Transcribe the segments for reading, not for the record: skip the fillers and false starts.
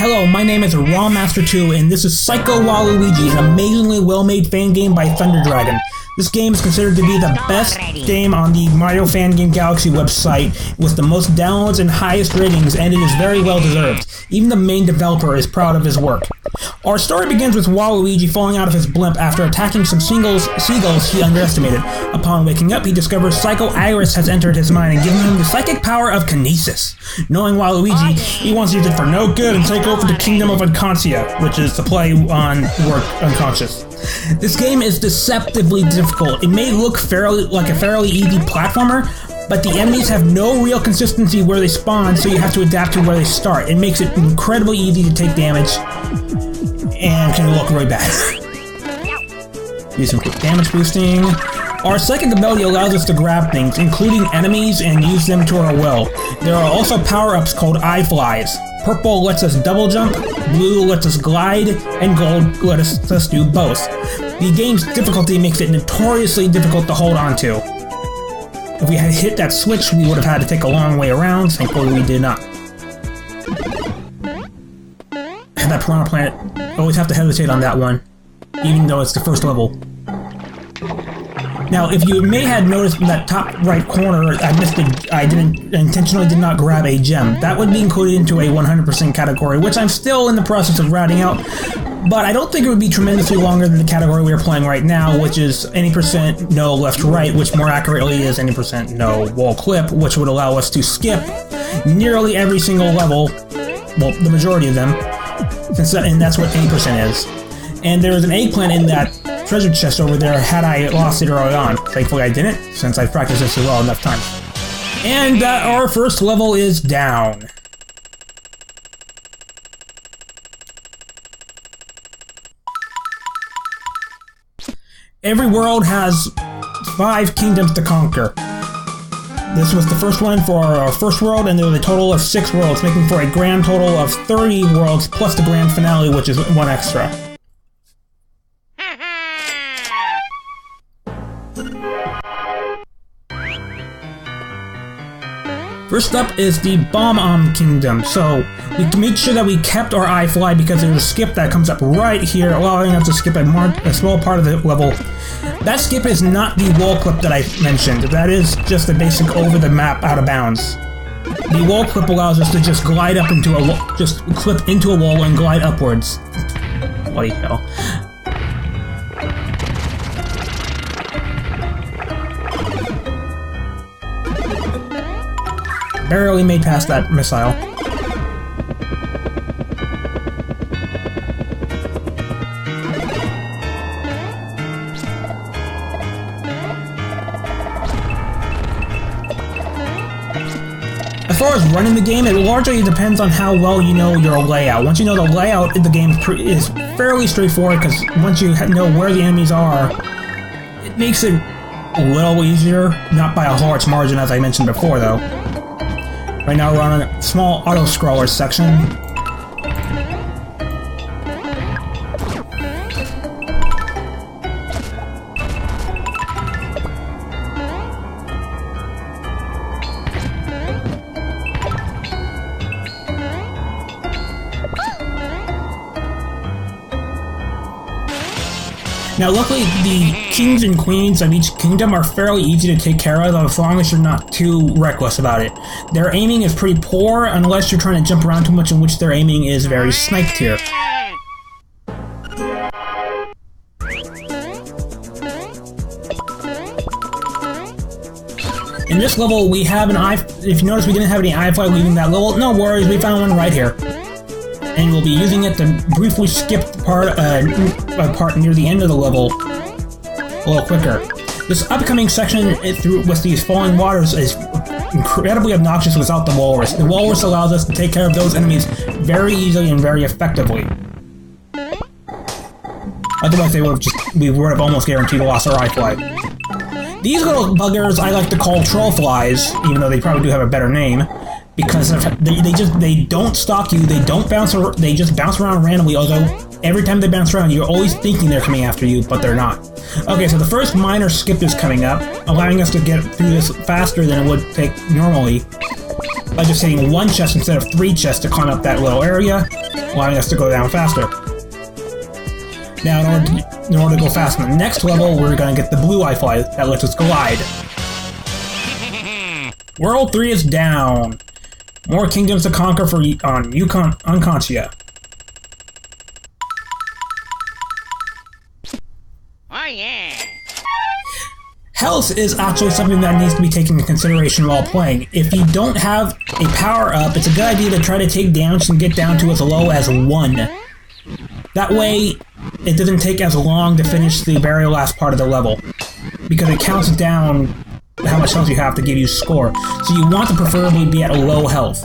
Hello, my name is RawMaster2, and this is Psycho Waluigi, an amazingly well-made fan game by Thunder Dragon. This game is considered to be the best game on the Mario Fan Game Galaxy website, with the most downloads and highest ratings, and it is very well deserved. Even the main developer is proud of his work. Our story begins with Waluigi falling out of his blimp after attacking some seagulls he underestimated. Upon waking up, he discovers Psycho Iris has entered his mind and given him the psychic power of kinesis. Knowing Waluigi, he wants to use it for no good and take over the kingdom of Unconscia, which is the play on the word unconscious. This game is deceptively difficult. It may look like a fairly easy platformer, but the enemies have no real consistency where they spawn, so you have to adapt to where they start. It makes it incredibly easy to take damage, and can look really bad. Use some quick damage boosting. Our second ability allows us to grab things, including enemies, and use them to our will. There are also power-ups called eye flies. Purple lets us double jump, blue lets us glide, and gold lets us do both. The game's difficulty makes it notoriously difficult to hold on to. If we had hit that switch, we would have had to take a long way around. Thankfully, we did not. And that Piranha Plant, always have to hesitate on that one, even though it's the first level. Now, if you may have noticed in that top right corner, I intentionally did not grab a gem. That would be included into a 100% category, which I'm still in the process of routing out. But I don't think it would be tremendously longer than the category we are playing right now, which is any % no left right, which more accurately is any % no wall clip, which would allow us to skip nearly every single level, well, the majority of them, and that's what any % is. And there is an eggplant in that treasure chest over there had I lost it early on. Thankfully I didn't, since I've practiced this well enough times. And our first level is down. Every world has 5 kingdoms to conquer. This was the first one for our first world, and there was a total of 6 worlds, making for a grand total of 30 worlds, plus the grand finale, which is 1 extra. First up is the Bomb Kingdom, so we can make sure that we kept our eye fly because there's a skip that comes up right here, allowing us to skip a small part of the level. That skip is not the wall clip that I mentioned, that is just the basic over the map out of bounds. The wall clip allows us to just glide up into a wall, just clip into a wall and glide upwards. Bloody hell. Barely made past that missile. As far as running the game, it largely depends on how well you know your layout. Once you know the layout, the game is fairly straightforward, because once you know where the enemies are, it makes it a little easier, not by a large margin as I mentioned before though. Right now we're on a small auto-scroller section. Now luckily, the kings and queens of each kingdom are fairly easy to take care of as long as you're not too reckless about it. Their aiming is pretty poor unless you're trying to jump around too much, in which their aiming is very sniped here. In this level, we have an eye. If you notice, we didn't have any eye fly leaving that level. No worries, we found one right here. And we'll be using it to briefly skip the part near the end of the level a little quicker. This upcoming section with these falling waters is incredibly obnoxious without the walrus. The walrus allows us to take care of those enemies very easily and very effectively. Otherwise, we would have almost guaranteed lost our eye fly. These little buggers I like to call troll flies, even though they probably do have a better name. Because they don't stalk you, they just bounce around randomly, although every time they bounce around, you're always thinking they're coming after you, but they're not. Okay, so the first minor skip is coming up, allowing us to get through this faster than it would take normally, by just hitting 1 chest instead of 3 chests to climb up that little area. allowing us to go down faster. Now, in order to go fast on the next level, we're going to get the blue iFly that lets us glide. World 3 is down. More kingdoms to conquer on Uncontia. Oh yeah! Health is actually something that needs to be taken into consideration while playing. If you don't have a power-up, it's a good idea to try to take damage and get down to as low as 1. That way, it doesn't take as long to finish the very last part of the level, because it counts down how much health you have to give you score. So you want to preferably be at a low health.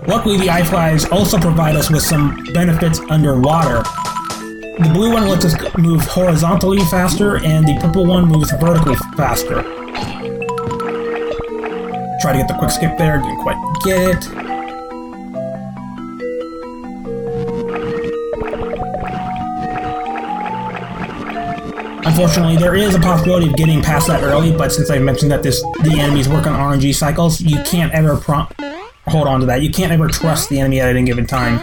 Luckily, the iFlies also provide us with some benefits underwater. The blue one lets us move horizontally faster, and the purple one moves vertically faster. Try to get the quick skip there, didn't quite get it. Unfortunately, there is a possibility of getting past that early, but since I mentioned that the enemies work on RNG cycles, you can't ever hold on to that. You can't ever trust the enemy at any given time.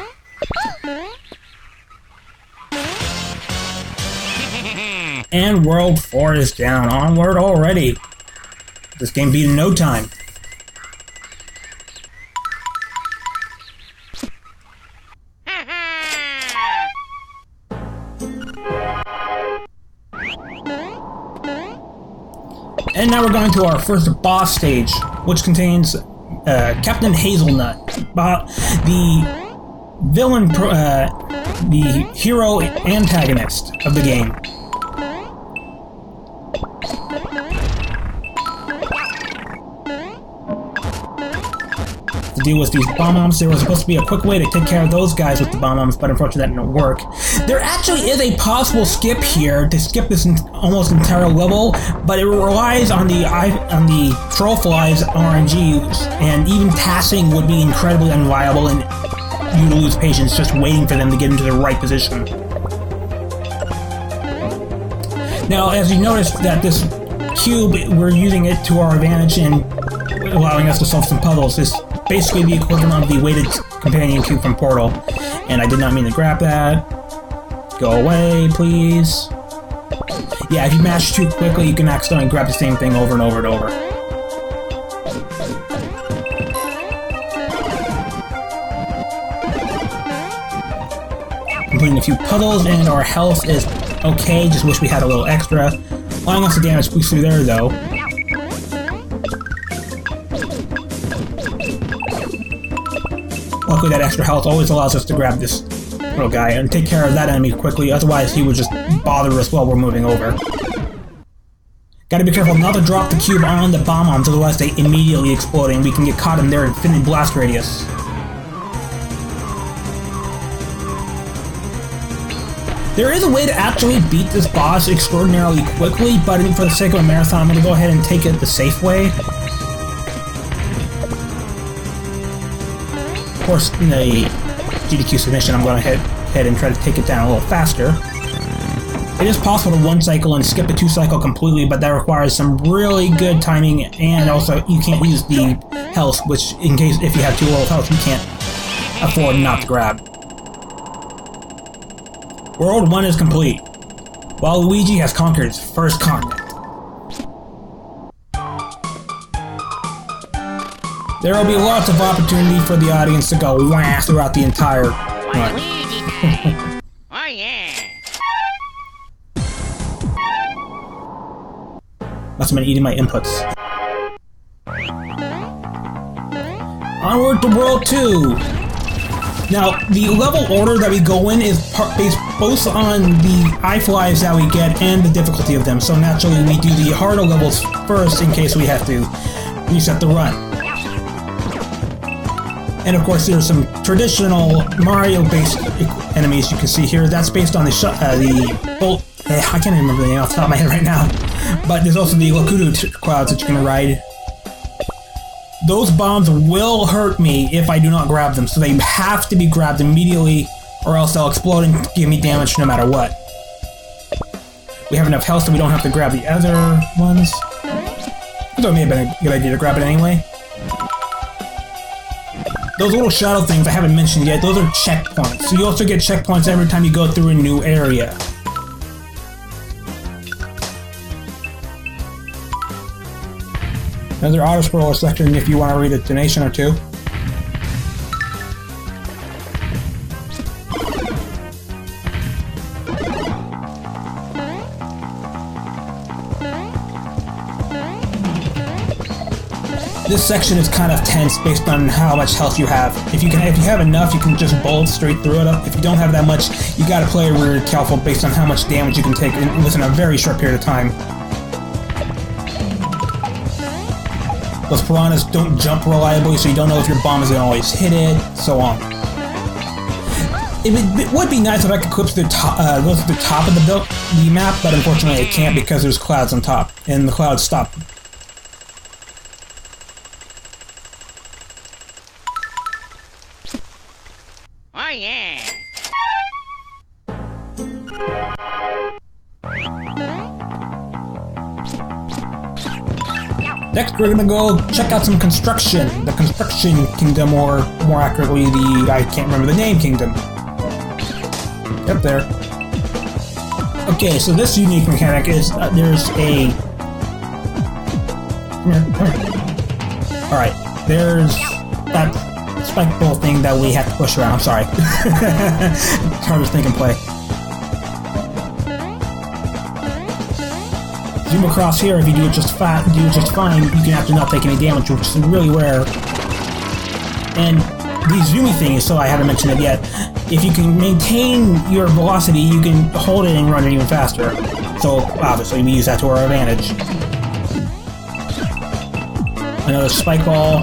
And World 4 is down. Onward already. This game beat in no time. And now we're going to our first boss stage, which contains Captain Hazelnut, the villain, the hero antagonist of the game. To deal with these bomb-bombs, there was supposed to be a quick way to take care of those guys with the bomb-bombs, but unfortunately that didn't work. There actually is a possible skip here to skip this almost entire level, but it relies on the troll flies RNG, and even passing would be incredibly unreliable, and you lose patience just waiting for them to get into the right position. Now, as you notice that this cube, we're using it to our advantage and allowing us to solve some puzzles. This basically the equivalent of the weighted companion cube from Portal. And I did not mean to grab that. Go away, please. Yeah, if you mash too quickly, you can accidentally grab the same thing over and over and over. Completing a few puzzles, and our health is okay. Just wish we had a little extra. Allowing us to damage boost through there, though. Luckily, that extra health always allows us to grab this little guy and take care of that enemy quickly, otherwise he would just bother us while we're moving over. Gotta be careful not to drop the cube on the bomb-bombs, otherwise they immediately explode and we can get caught in their infinite blast radius. There is a way to actually beat this boss extraordinarily quickly, but for the sake of a marathon, I'm gonna go ahead and take it the safe way. Of course, in the AGDQ submission, I'm going to head and try to take it down a little faster. It is possible to one cycle and skip a 2 cycle completely, but that requires some really good timing, and also you can't use the health, which in case if you have too low health, you can't afford not to grab. World 1 is complete. Waluigi has conquered his first continent. There will be lots of opportunity for the audience to go wah throughout the entire run. Oh yeah! Must have been eating my inputs. Onward to World 2! Now, the level order that we go in is based both on the iFlies that we get and the difficulty of them, so naturally we do the harder levels first in case we have to reset the run. And of course, there's some traditional Mario-based enemies you can see here. That's based on the bolt. I can't even remember the name off the top of my head right now. But there's also the Lokudu clouds that you can ride. Those bombs will hurt me if I do not grab them, so they have to be grabbed immediately, or else they'll explode and give me damage no matter what. We have enough health so we don't have to grab the other ones. Although it may have been a good idea to grab it anyway. those little shadow things I haven't mentioned yet, those are checkpoints. So you also get checkpoints every time you go through a new area. Another auto-scroller section if you want to read a donation or two. This section is kind of tense based on how much health you have. If you have enough, you can just bullet straight through it. If you don't have that much, you gotta play really careful based on how much damage you can take within a very short period of time. Those piranhas don't jump reliably, so you don't know if your bomb is gonna always hit it, so on. It would be nice if I could equip the top, go to the top of the map, but unfortunately I can't because there's clouds on top, and the clouds stop. Oh yeah! Next, we're gonna go check out some construction. The construction kingdom, or more accurately, I can't remember the name kingdom. Up there. Okay, so this unique mechanic is, there's a... Come here. Alright, there's that spike ball thing that we have to push around. I'm sorry. It's hard to think and play. Zoom across here. If you do it just fine, you can actually not take any damage, which is really rare. And these zoomy things, so I haven't mentioned it yet. If you can maintain your velocity, you can hold it and run it even faster. So obviously, we use that to our advantage. Another spike ball.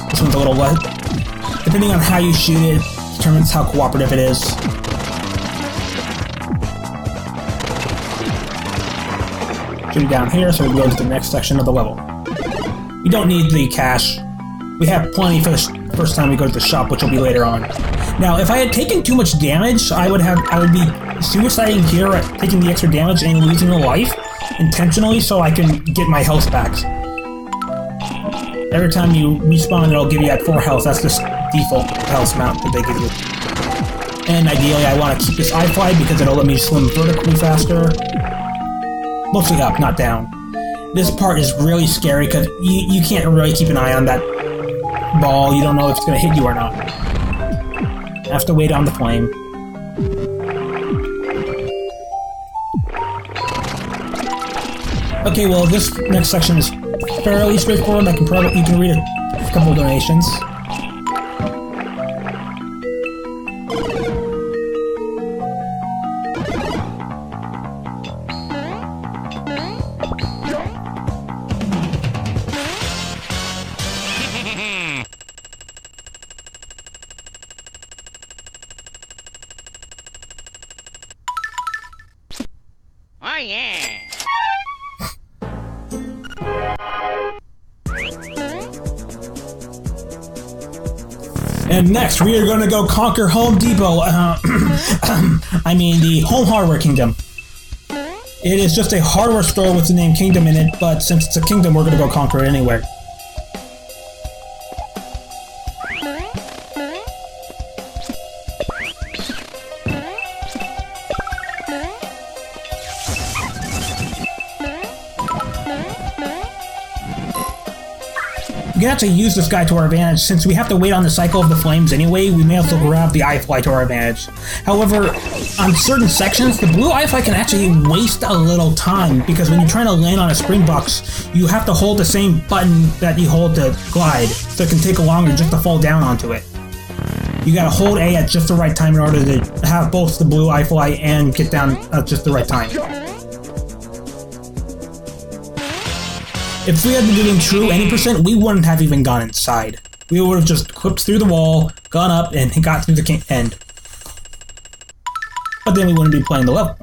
This one's a little wet. Depending on how you shoot it, determines how cooperative it is. Shoot it down here, so we go to the next section of the level. We don't need the cash. We have plenty for the first time we go to the shop, which will be later on. Now, if I had taken too much damage, I would be suiciding here, taking the extra damage and losing a life intentionally, so I can get my health back. Every time you respawn, it'll give you at 4 health. That's the default health amount that they give you. And ideally, I want to keep this iFly because it'll let me swim vertically faster. Mostly up, not down. This part is really scary because you can't really keep an eye on that ball. You don't know if it's going to hit you or not. You have to wait on the flame. Okay, well, this next section is fairly straightforward. You can read a couple of donations. Oh yeah! And next, we are going to go conquer Home Depot. I mean, the Home Hardware Kingdom. It is just a hardware store with the name Kingdom in it, but since it's a kingdom, we're going to go conquer it anyway. We can actually use this guy to our advantage. Since we have to wait on the cycle of the flames anyway, we may also grab the iFly to our advantage. However, on certain sections, the blue iFly can actually waste a little time, because when you're trying to land on a spring box, you have to hold the same button that you hold to glide, so it can take longer just to fall down onto it. You gotta hold A at just the right time in order to have both the blue iFly and get down at just the right time. If we had been doing true any percent, we wouldn't have even gone inside. We would have just clipped through the wall, gone up, and got through the end. But then we wouldn't be playing the level.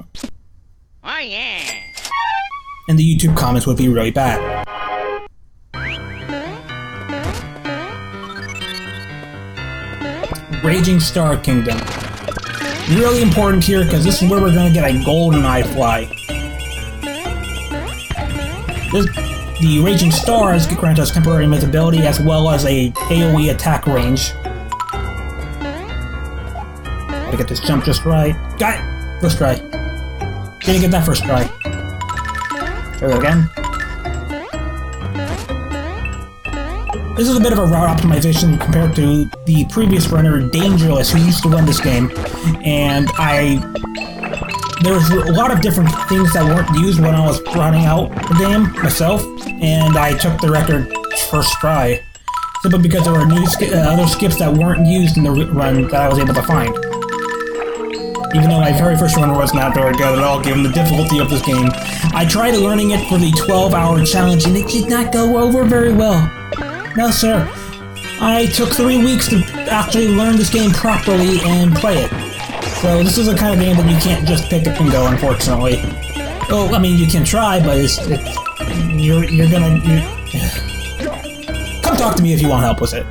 Oh yeah! And the YouTube comments would be really bad. Raging Star Kingdom. Really important here, because this is where we're going to get a golden iFly. The Raging Stars grant us temporary invisibility as well as a AoE attack range. Gotta get this jump just right. Got it! First try. Didn't get that first try. There we go again. This is a bit of a route optimization compared to the previous runner, Dangerous, who used to run this game. And there was a lot of different things that weren't used when I was running out the game myself, and I took the record first try, simply because there were new other skips that weren't used in the run that I was able to find. Even though my very first run was not very good at all, given the difficulty of this game. I tried learning it for the 12-hour challenge, and it did not go over very well. No, sir. I took 3 weeks to actually learn this game properly and play it. So this is a kind of game that you can't just pick up and go, unfortunately. Well, I mean, you can try, but you're gonna... Come talk to me if you want help with it.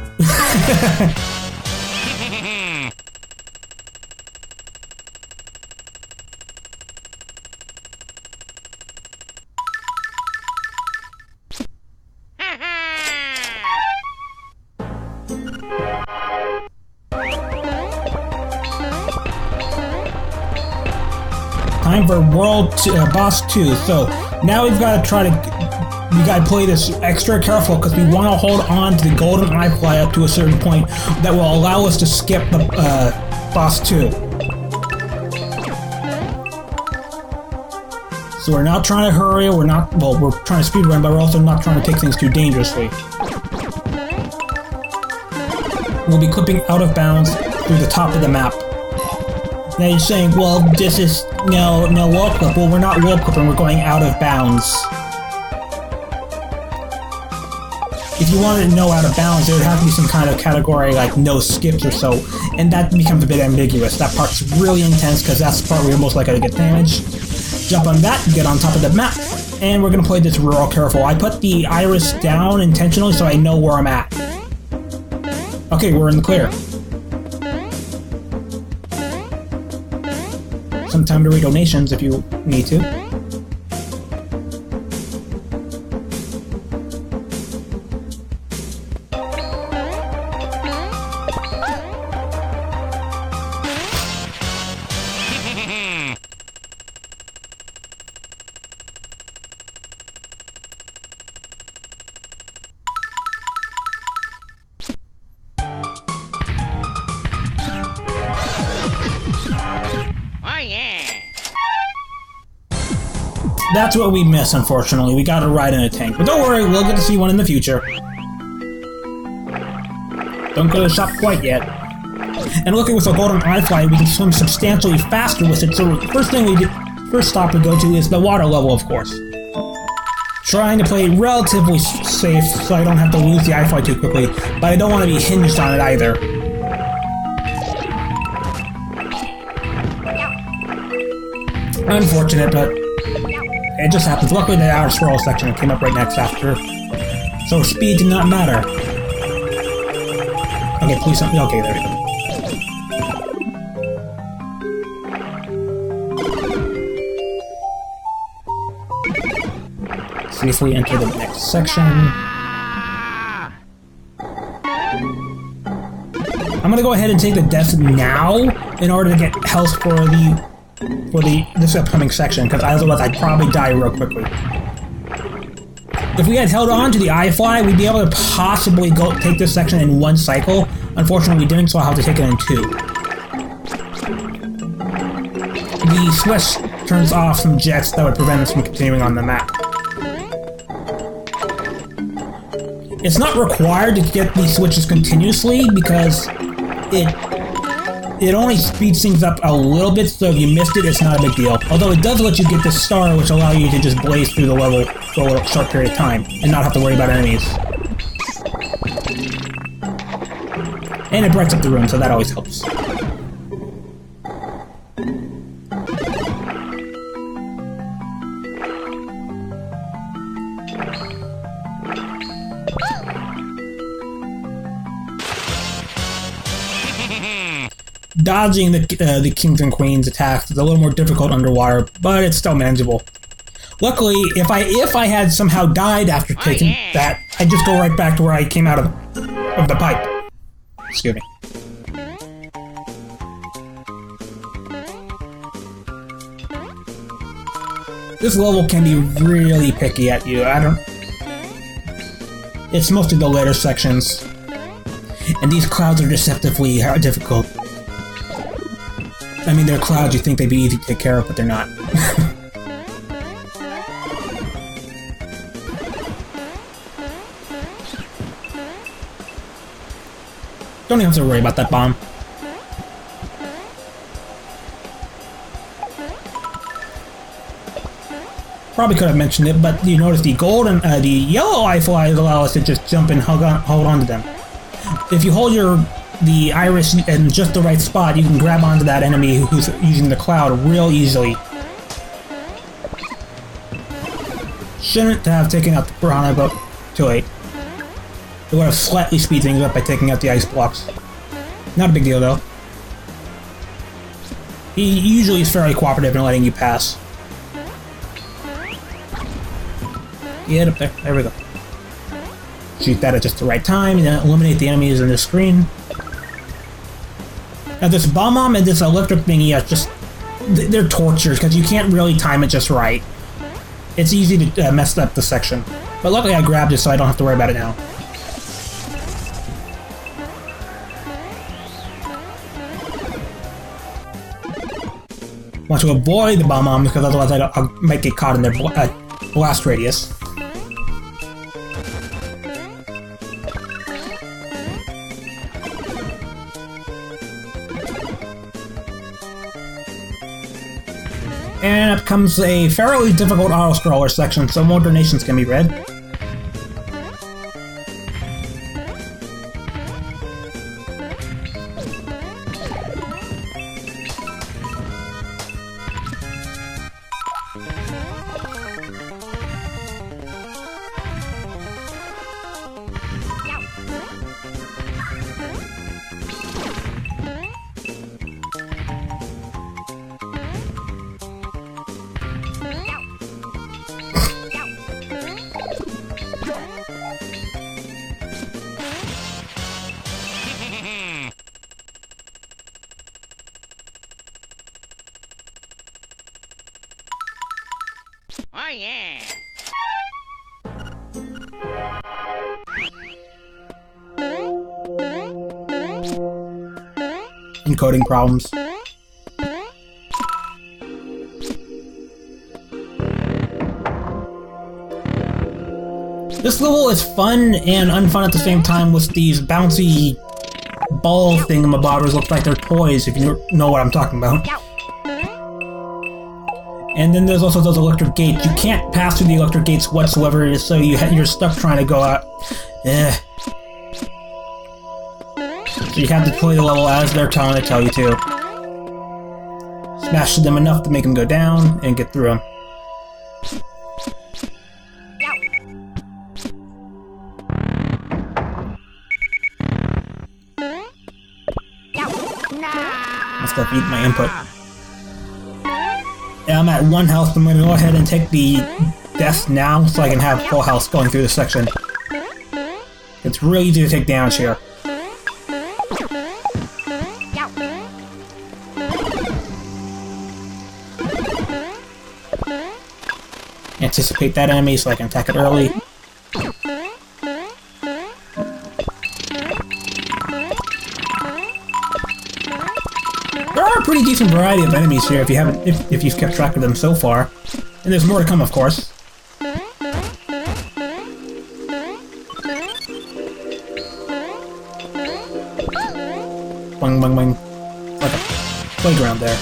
Time for Boss 2. So now we've got to we got to play this extra careful because we want to hold on to the golden eye fly up to a certain point that will allow us to skip the Boss 2. So we're not trying to hurry, we're trying to speedrun, but we're also not trying to take things too dangerously. We'll be clipping out of bounds through the top of the map. Now you're saying, well, this is no wall clip. Well, we're not wall clipping, we're going out of bounds. If you wanted to know out of bounds, there would have to be some kind of category like no skips or so, and that becomes a bit ambiguous. That part's really intense because that's the part where you're most likely to get damaged. Jump on that, get on top of the map, and we're gonna play this real careful. I put the iris down intentionally so I know where I'm at. Okay, we're in the clear. Some time to read donations if you need to. That's what we miss, unfortunately. We gotta ride in a tank. But don't worry, we'll get to see one in the future. Don't go to the shop quite yet. And looking with a golden eye fly, we can swim substantially faster with it, so the first stop we go to is the water level, of course. Trying to play relatively safe so I don't have to lose the eye fly too quickly, but I don't want to be hinged on it either. Unfortunate, but it just happens. Luckily, the outer swirl section came up right next after, so speed did not matter. Okay, please don't. Okay, there we go. Safely enter the next section. I'm gonna go ahead and take the death now in order to get health for this upcoming section, because otherwise I'd probably die real quickly. If we had held on to the eye fly, we'd be able to possibly take this section in one cycle. Unfortunately, we didn't, so I'll have to take it in two. The switch turns off some jets that would prevent us from continuing on the map. It's not required to get these switches continuously because it only speeds things up a little bit, so if you missed it, it's not a big deal. Although it does let you get this star, which allows you to just blaze through the level for a short period of time and not have to worry about enemies. And it brights up the room, so that always helps. Dodging the kings and queens attacks is a little more difficult underwater, but it's still manageable. Luckily, if I had somehow died after taking that, I'd just go right back to where I came out of the pipe. Excuse me. This level can be really picky at you. It's mostly the later sections. And these clouds are deceptively difficult. I mean, they're clouds, you think they'd be easy to take care of, but they're not. Don't even have to worry about that bomb. Probably could have mentioned it, but you notice the gold and the yellow eye flies allow us to just jump and hold on to them. If you hold the iris in just the right spot, you can grab onto that enemy who's using the cloud real easily. Shouldn't have taken out the piranha, but too late. It would have slightly speed things up by taking out the ice blocks. Not a big deal though. He usually is fairly cooperative in letting you pass. Get up there. There we go. Shoot that at just the right time, and then eliminate the enemies in the screen. Now this bomb and this electric thingy are just... they're tortures, because you can't really time it just right. It's easy to mess up the section. But luckily I grabbed it so I don't have to worry about it now. Want to avoid the bomb because otherwise I might get caught in their blast radius. And up comes a fairly difficult auto-scroller section, so more donations can be read. Oh yeah. Encoding problems. This level is fun and unfun at the same time with these bouncy ball thingamabobbers. Look like they're toys, if you know what I'm talking about. And then there's also those electric gates. You can't pass through the electric gates whatsoever, so you're stuck trying to go out. So you have to play the level as they're trying to tell you to. Smash them enough to make them go down and get through them. Must have eaten my input. Yeah, I'm at 1 health. I'm going to go ahead and take the death now so I can have full health going through this section. It's really easy to take damage here. Anticipate that enemy so I can attack it early. There are a pretty decent variety of enemies here if you've kept track of them so far. And there's more to come, of course. Boing, boing, boing. Like a playground there.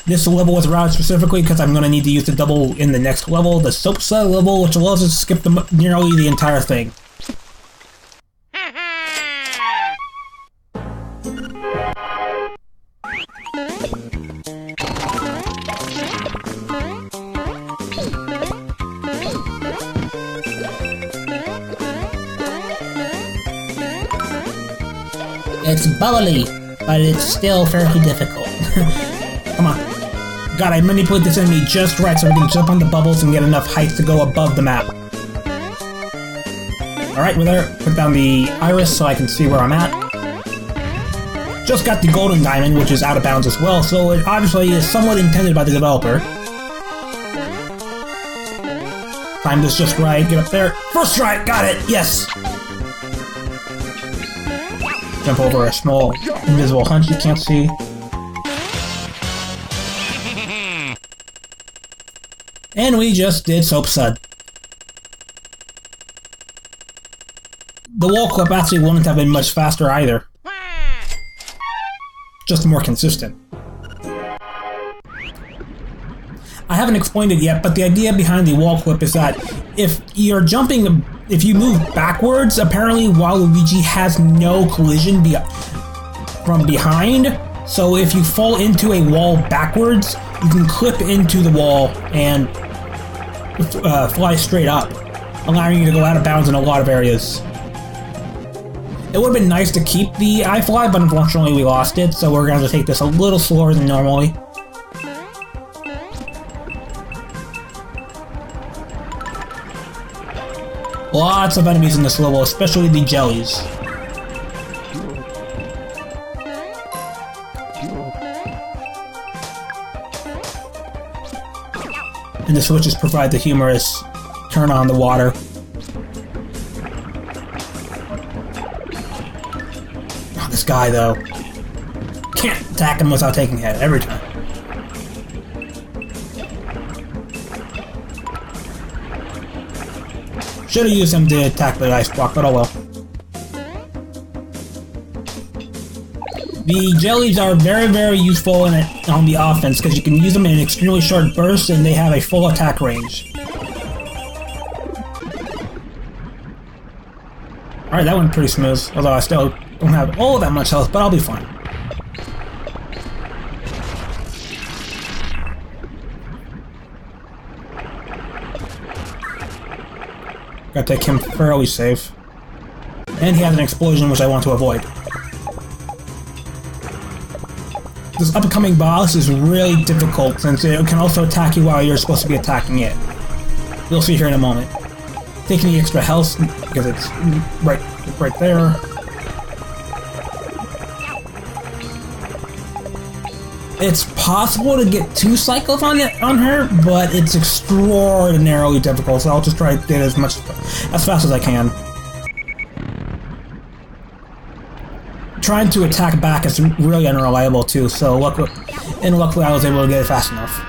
This level was routed specifically because I'm going to need to use the double in the next level, the Soapsa level, which allows us to skip nearly the entire thing. It's bubbly, but it's still fairly difficult. Come on. Gotta manipulate this enemy just right so we can jump on the bubbles and get enough height to go above the map. Alright, we're there. Put down the iris so I can see where I'm at. Just got the golden diamond, which is out of bounds as well, so it obviously is somewhat intended by the developer. Time this just right, get up there. First try, got it, yes! Jump over a small invisible hunch you can't see. And we just did Soap Sud. The wall clip actually wouldn't have been much faster either. Just more consistent. I haven't explained it yet, but the idea behind the wall clip is that if you're jumping, if you move backwards, apparently Waluigi has no collision from behind. So if you fall into a wall backwards, you can clip into the wall and fly straight up, allowing you to go out of bounds in a lot of areas. It would have been nice to keep the iFly, but unfortunately we lost it, so we're going to take this a little slower than normally. Lots of enemies in this level, especially the jellies. And the switches provide the humorous turn on the water. Oh, this guy, though. Can't attack him without taking a hit every time. Should have used him to attack the ice block, but oh well. The jellies are very, very useful on the offense because you can use them in extremely short bursts and they have a full attack range. Alright, that went pretty smooth, although I still don't have all that much health, but I'll be fine. Gotta take him fairly safe. And he has an explosion which I want to avoid. This upcoming boss is really difficult since it can also attack you while you're supposed to be attacking it. You'll see here in a moment. Taking the extra health because it's right there. It's possible to get 2 cycles on her, but it's extraordinarily difficult, so I'll just try to get as fast as I can. Trying to attack back is really unreliable too, so luckily I was able to get it fast enough.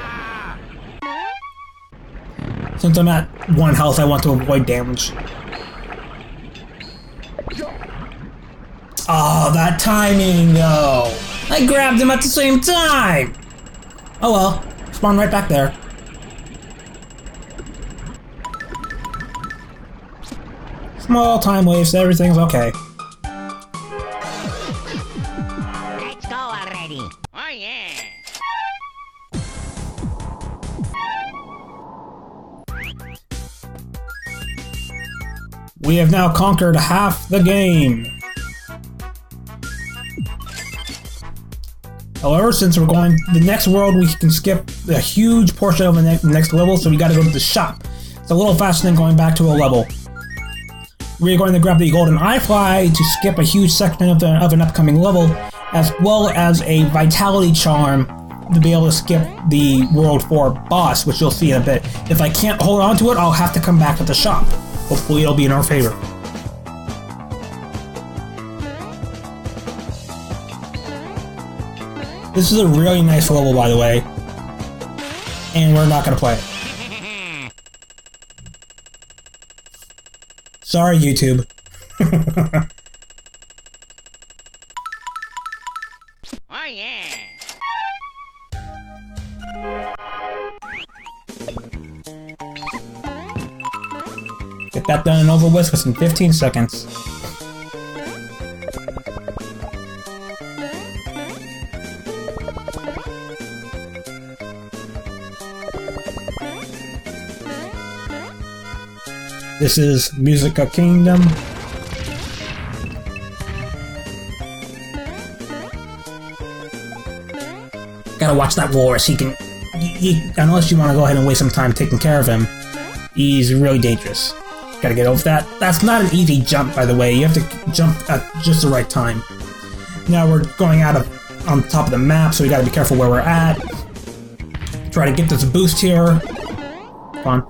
Since I'm at 1 health, I want to avoid damage. Oh, that timing though! I grabbed him at the same time! Oh well, spawn right back there. Small time waste, everything's okay. Let's go already. Oh yeah. We have now conquered half the game. However, since we're going to the next world, we can skip a huge portion of the next level, so we gotta go to the shop. It's a little faster than going back to a level. We're going to grab the golden iFly to skip a huge section of an upcoming level, as well as a vitality charm to be able to skip the World 4 boss, which you'll see in a bit. If I can't hold on to it, I'll have to come back at the shop. Hopefully it'll be in our favor. This is a really nice level, by the way. And we're not gonna play it. Sorry, YouTube. Oh yeah. Get that done and over with within 15 seconds. This is Musica Kingdom. Gotta watch that roar so he can unless you want to go ahead and waste some time taking care of him, he's really dangerous. Gotta get over that. That's not an easy jump, by the way. You have to jump at just the right time. Now we're going out of on top of the map, so we gotta be careful where we're at. Try to get this boost here. Come on.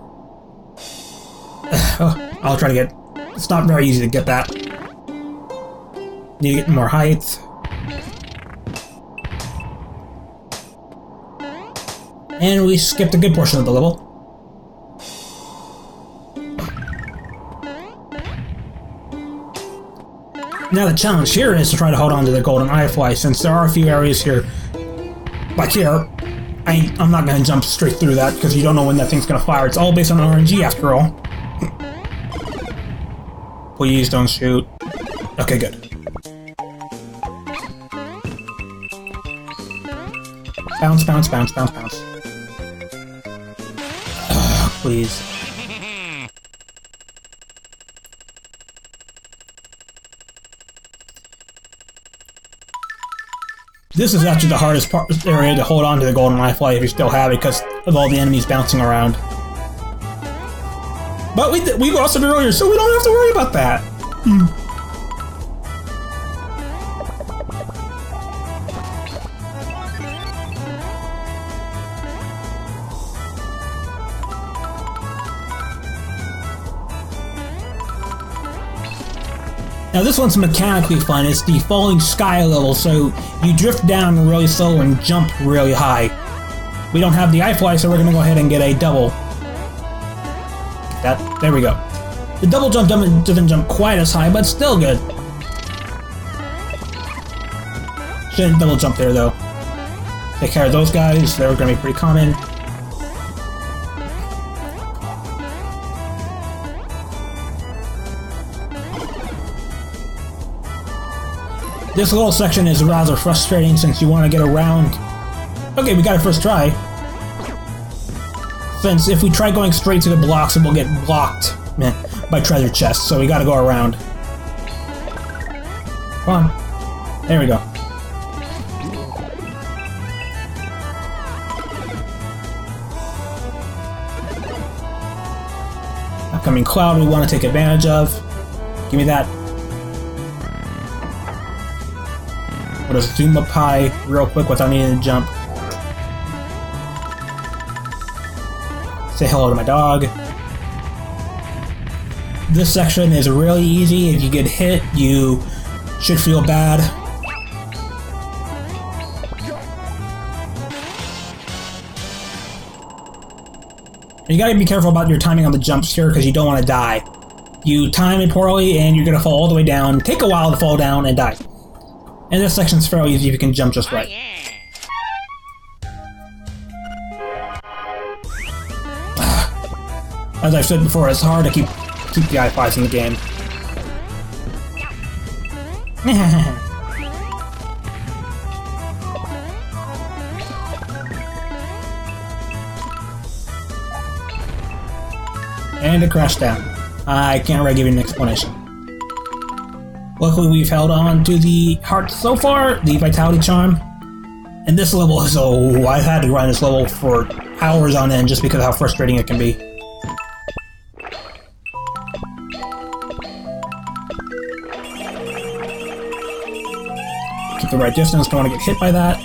Oh, I'll try to get... It's not very easy to get that. Need to get more height. And we skipped a good portion of the level. Now the challenge here is to try to hold on to the golden ifly, since there are a few areas here, like here. I'm not going to jump straight through that, because you don't know when that thing's going to fire. It's all based on RNG after all. Please don't shoot. Okay, good. Bounce, bounce, bounce, bounce, bounce. Please. This is actually the hardest area to hold on to the golden ifly if you still have it, because of all the enemies bouncing around. But we lost it earlier, so we don't have to worry about that. Now this one's mechanically fun. It's the falling sky level, so you drift down really slow and jump really high. We don't have the ifly, so we're going to go ahead and get a double. There we go. The double jump doesn't jump quite as high, but still good. Shouldn't double jump there though. Take care of those guys, they're going to be pretty common. This little section is rather frustrating since you want to get around. Okay, we got it first try. Since if we try going straight to the blocks, it will get blocked by treasure chests, so we gotta go around. Come on. There we go. Upcoming cloud we want to take advantage of. Give me that. We'll just zoom up high real quick without needing to jump. Say hello to my dog. This section is really easy. If you get hit, you should feel bad. You gotta be careful about your timing on the jumps here because you don't want to die. You time it poorly and you're gonna fall all the way down, take a while to fall down, and die. And this section's fairly easy if you can jump just right. As I've said before, it's hard to keep the iflies in the game. And it crashed down. I can't really give you an explanation. Luckily, we've held on to the heart so far, the vitality charm. And this level is I've had to run this level for hours on end just because of how frustrating it can be. Keep the right distance, don't want to get hit by that.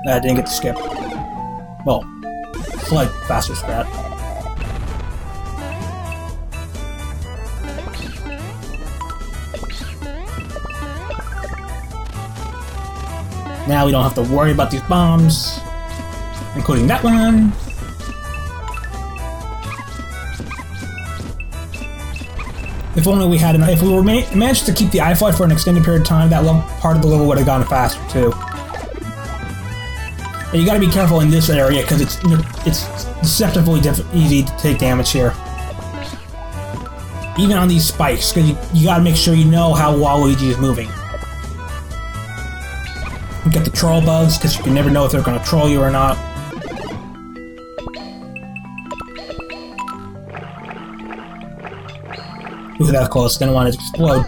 I didn't get to skip. Well, slight faster strat. Now we don't have to worry about these bombs, including that one. If only we had if we were managed to keep the ifly for an extended period of time, that part of the level would have gone faster too. And you gotta be careful in this area because it's deceptively easy to take damage here. Even on these spikes, because you gotta make sure you know how Waluigi is moving. You get the troll bugs, because you can never know if they're gonna troll you or not. Ooh, that close, didn't want it to explode.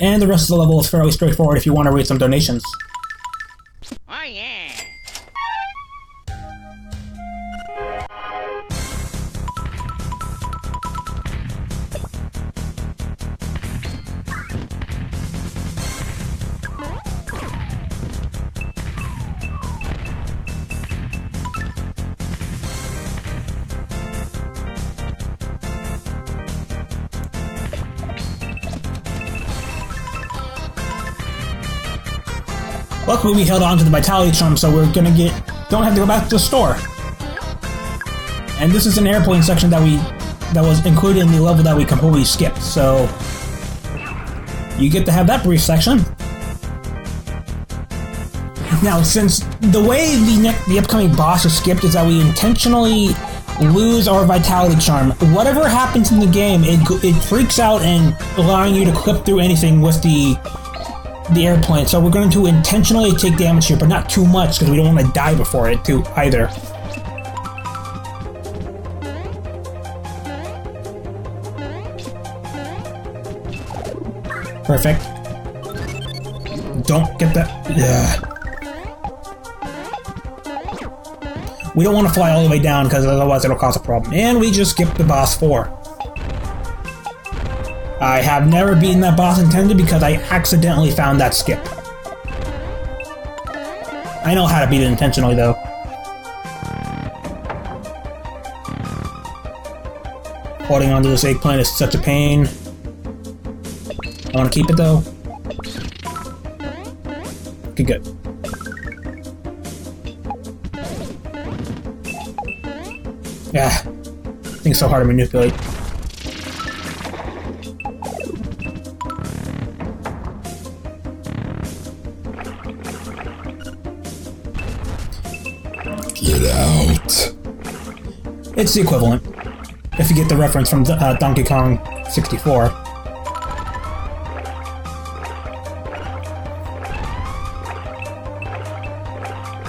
And the rest of the level is fairly straightforward if you want to read some donations. Oh yeah. Luckily, we held on to the Vitality Charm, so we're gonna don't have to go back to the store. And this is an airplane section that was included in the level that we completely skipped, so you get to have that brief section. Now, since the way the upcoming boss is skipped is that we intentionally lose our Vitality Charm, whatever happens in the game, it freaks out and allowing you to clip through anything with the airplane, so we're going to intentionally take damage here, but not too much because we don't want to die before it too either. Perfect. Don't get that. Yeah. We don't want to fly all the way down because otherwise it'll cause a problem. And we just skipped the boss 4. I have never beaten that boss intended because I accidentally found that skip. I know how to beat it intentionally, though. Holding onto this eggplant is such a pain. I want to keep it, though. Okay, good. Yeah. Thing's so hard to manipulate. Get out. It's the equivalent, if you get the reference from Donkey Kong 64.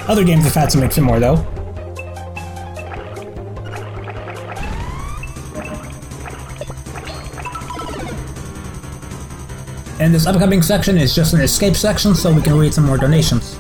Other games have had some mix more, though. And this upcoming section is just an escape section, so we can read some more donations.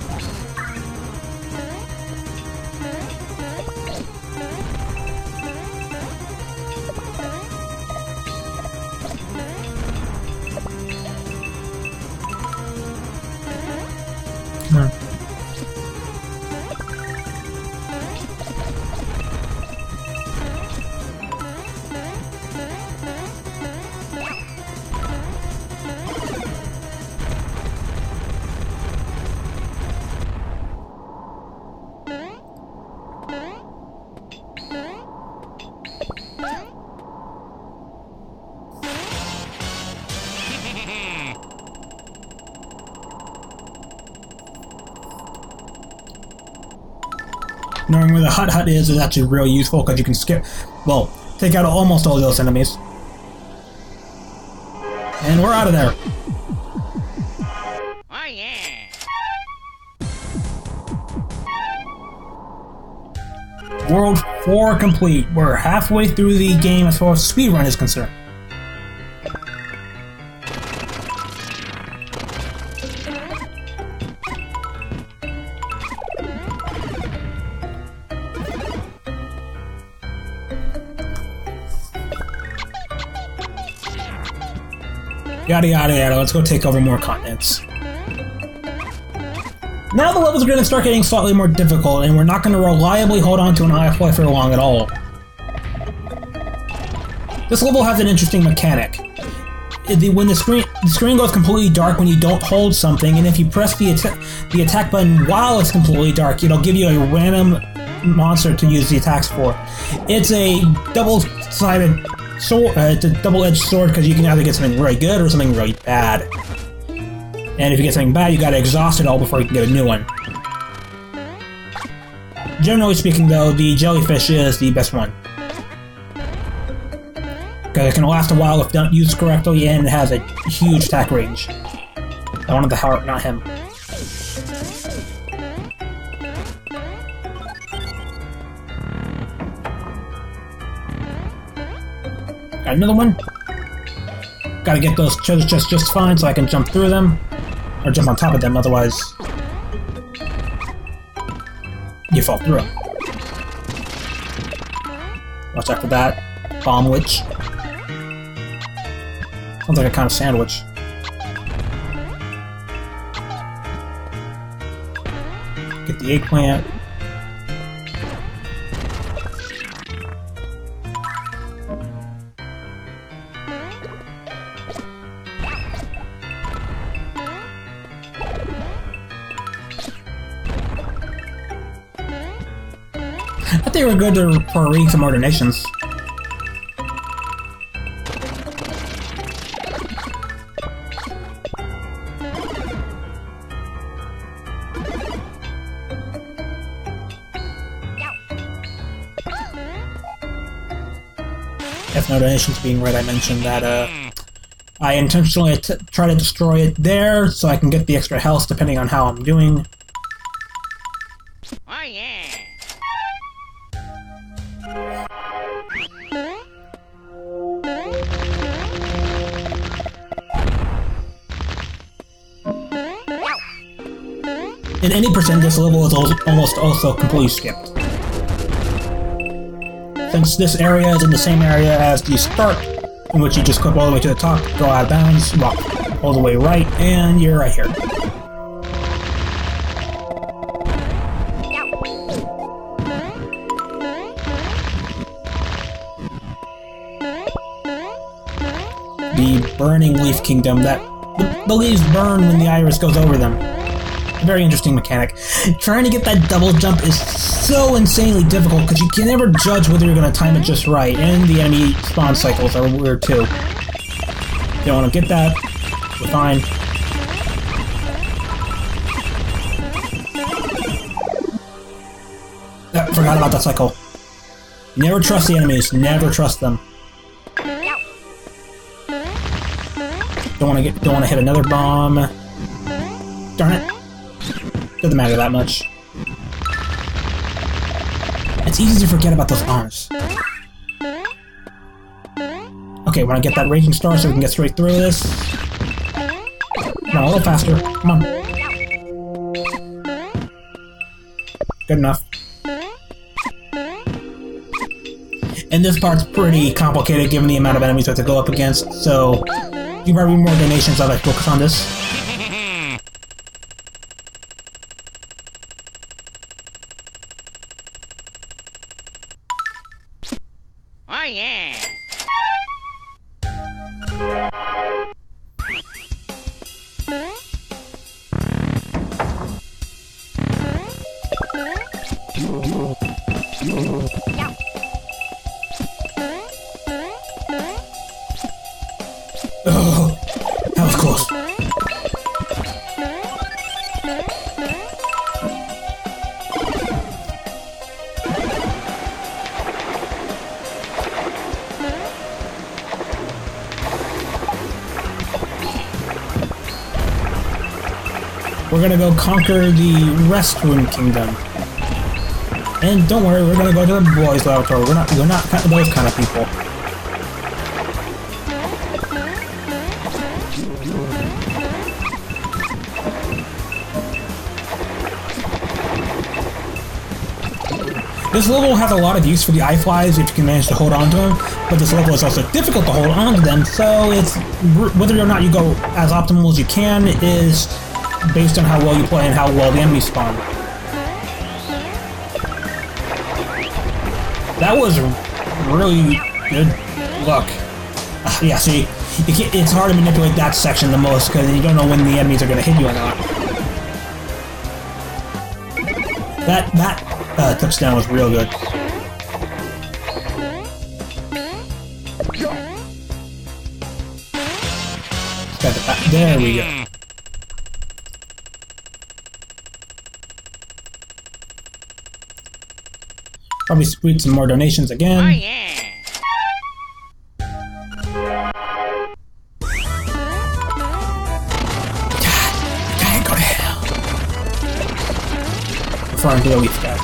Knowing where the hut is actually really useful because you can take out almost all those enemies. And we're out of there. Oh yeah. World 4 complete. We're halfway through the game as far as speedrun is concerned. Yada yada yada, let's go take over more continents. Now the levels are going to start getting slightly more difficult, and we're not going to reliably hold on to an IFY for long at all. This level has an interesting mechanic. When the screen goes completely dark when you don't hold something, and if you press the attack button while it's completely dark, it'll give you a random monster to use the attacks for. It's a double-sided sword. It's a double-edged sword because you can either get something really good or something really bad. And if you get something bad, you gotta exhaust it all before you can get a new one. Generally speaking, though, the jellyfish is the best one. Because it can last a while if not used correctly, and it has a huge attack range. I wanted the heart, not him. Got another one? Gotta get those treasure chests just fine so I can jump through them. Or jump on top of them, otherwise you fall through them. Watch out for that. Bomb witch. Sounds like a kind of sandwich. Get the eggplant. I thought they were good for reading some more donations. If no donations being read, I mentioned that I intentionally try to destroy it there so I can get the extra health depending on how I'm doing. Oh yeah. In any percent, this level is almost also completely skipped. Since this area is in the same area as the start, in which you just clip all the way to the top, go out of bounds, walk all the way right, and you're right here. The Burning Leaf Kingdom, that the leaves burn when the iris goes over them. Very interesting mechanic. Trying to get that double jump is so insanely difficult because you can never judge whether you're going to time it just right, and the enemy spawn cycles are weird too. You don't want to get that. You're fine. Forgot about that cycle. Never trust the enemies. Never trust them. Don't want to hit another bomb. Darn it. Doesn't matter that much. It's easy to forget about those bombs. Okay, want to get that raging star so we can get straight through this. Come on, a little faster. Come on. Good enough. And this part's pretty complicated given the amount of enemies we have to go up against, so you might be more donations I'd like to focus on this. Oh yeah. Oh, that was close. We're gonna go conquer the Restroom Kingdom. And don't worry, we're gonna go to the boys' laboratory. We're not those kind of people. This level has a lot of use for the iFlies if you can manage to hold on to them, but this level is also difficult to hold on to them, so it's whether or not you go as optimal as you can is based on how well you play and how well the enemies spawn. That was really good luck. Yeah, see, it's hard to manipulate that section the most because you don't know when the enemies are going to hit you or not. That touchdown was real good. There we go. Probably squeeze some more donations again. Oh yeah. God, go to hell. Before I do the leaf guy.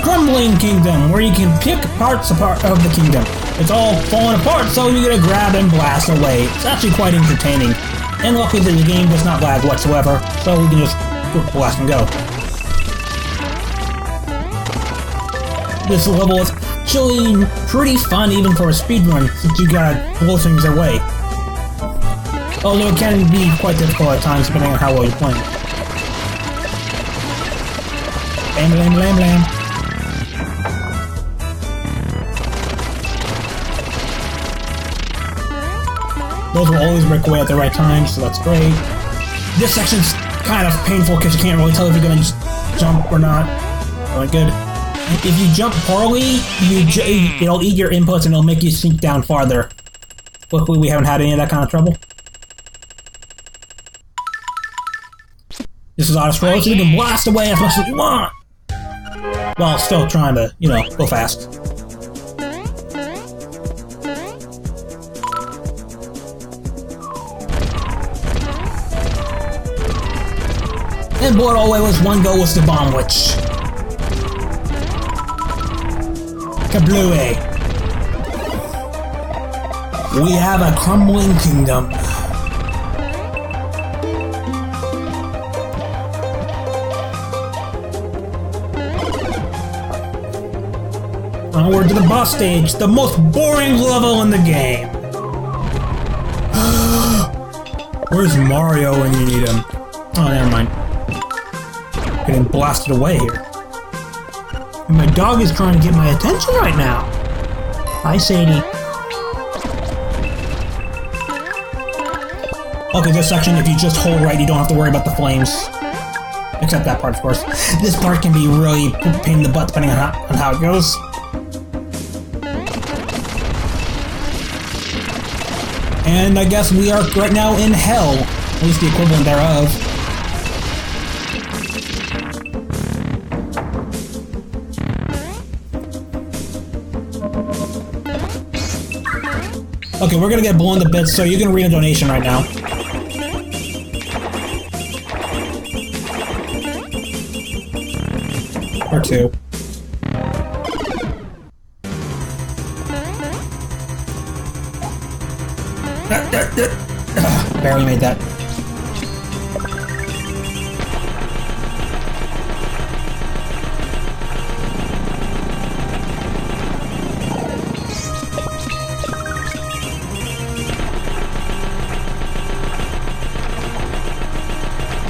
crumbling kingdom, where you can pick parts apart of the kingdom. It's all falling apart, so you're gonna grab and blast away. It's actually quite entertaining. And luckily the game does not lag whatsoever, so we can just blast and go. This level is actually pretty fun even for a speedrun, since you gotta blow things away. Although it can be quite difficult at times depending on how well you're playing. Blam blam blam blam. Those will always break away at the right time, so that's great. This section's kind of painful because you can't really tell if you're gonna just jump or not. Really good. If you jump poorly, it'll eat your inputs and it'll make you sink down farther. Luckily, we haven't had any of that kind of trouble. This is auto-scroll, so you can blast away as much as you want! While still trying to, you know, go fast. And blow it all away with one go with the bomb witch. Kablooey. We have a crumbling kingdom. Onward to the boss stage, the most boring level in the game. Where's Mario when you need him? Oh, never mind. Getting blasted away here. And my dog is trying to get my attention right now. Hi, Sadie. Okay, this section, if you just hold right, you don't have to worry about the flames. Except that part, of course. This part can be really a pain in the butt depending on how it goes. And I guess we are right now in hell. At least the equivalent thereof. Okay, we're gonna get blown to bits, so you can read a donation right now. Or two. Barely made that.